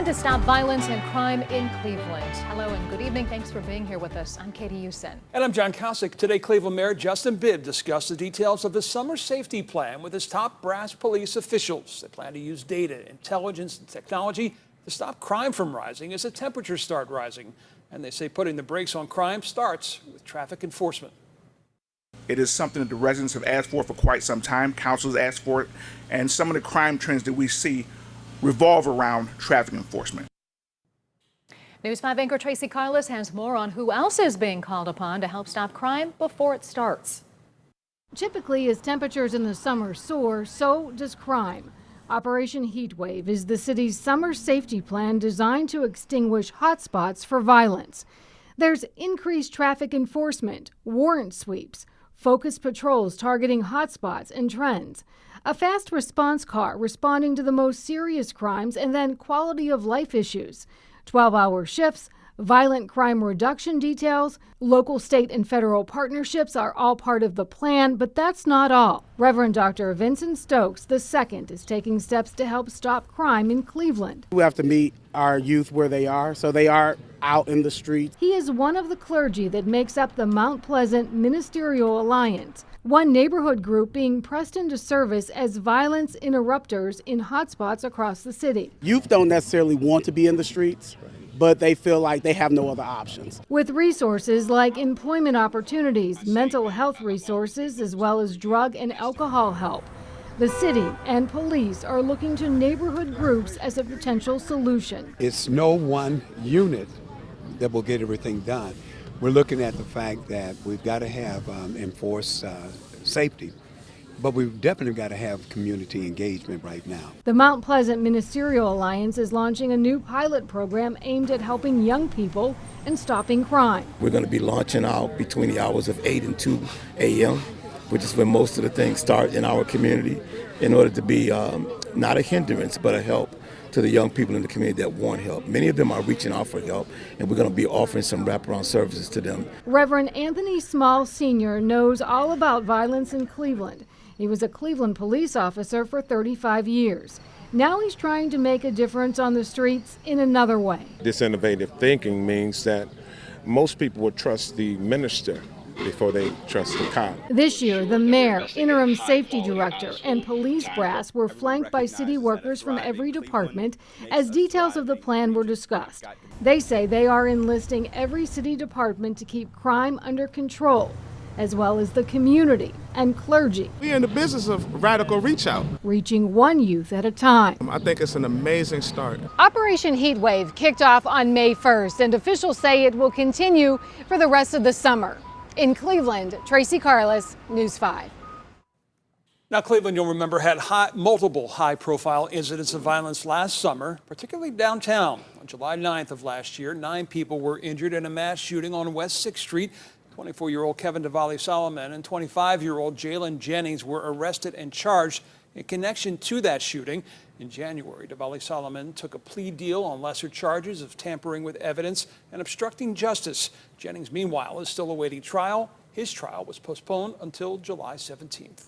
to stop violence and crime in Cleveland. Hello and good evening. Thanks for being here with us. I'm Katie Houston. And I'm John Kosick. Today, Cleveland Mayor Justin Bibb discussed the details of the summer safety plan with his top brass police officials. They plan to use data, intelligence, and technology to stop crime from rising as the temperatures start rising. And they say putting the brakes on crime starts with traffic enforcement. It is something that the residents have asked for quite some time. Council has asked for it. And some of the crime trends that we see revolve around traffic enforcement. News 5 anchor Tracy Carlos has more on who else is being called upon to help stop crime before it starts. Typically, as temperatures in the summer soar, so does crime. Operation Heatwave is the city's summer safety plan designed to extinguish hotspots for violence. There's increased traffic enforcement, warrant sweeps, focused patrols targeting hotspots and trends, a fast response car responding to the most serious crimes, and then quality of life issues, 12-hour shifts, violent crime reduction details, local, state, and federal partnerships are all part of the plan, but that's not all. Reverend Dr. Vincent Stokes II is taking steps to help stop crime in Cleveland. We have to meet our youth where they are, so they are out in the streets. He is one of the clergy that makes up the Mount Pleasant Ministerial Alliance, one neighborhood group being pressed into service as violence interrupters in hotspots across the city. Youth don't necessarily want to be in the streets, but they feel like they have no other options. With resources like employment opportunities, mental health resources, as well as drug and alcohol help, the city and police are looking to neighborhood groups as a potential solution. It's no one unit that will get everything done. We're looking at the fact that we've got to have enforced safety, but we've definitely got to have community engagement right now. The Mount Pleasant Ministerial Alliance is launching a new pilot program aimed at helping young people and stopping crime. We're going to be launching out between the hours of 8 and 2 a.m., which is when most of the things start in our community, in order to be not a hindrance, but a help to the young people in the community that want help. Many of them are reaching out for help, and we're going to be offering some wraparound services to them. Reverend Anthony Small Sr. knows all about violence in Cleveland. He was a Cleveland police officer for 35 years. Now he's trying to make a difference on the streets in another way. This innovative thinking means that most people would trust the minister before they trust the cop. This year, the mayor, interim safety director, and police brass were flanked by city workers from every department as details of the plan were discussed. They say they are enlisting every city department to keep crime under control, as well as the community and clergy. We're in the business of radical reach out. Reaching one youth at a time. I think it's an amazing start. Operation Heatwave kicked off on May 1st, and officials say it will continue for the rest of the summer. In Cleveland, Tracy Carlos, News 5. Now, Cleveland, you'll remember, had multiple high-profile incidents of violence last summer, particularly downtown. On July 9th of last year, 9 people were injured in a mass shooting on West 6th Street. 24-year-old Kevin Solomon and 25-year-old Jalen Jennings were arrested and charged in connection to that shooting. In January, Solomon took a plea deal on lesser charges of tampering with evidence and obstructing justice. Jennings, meanwhile, is still awaiting trial. His trial was postponed until July 17th.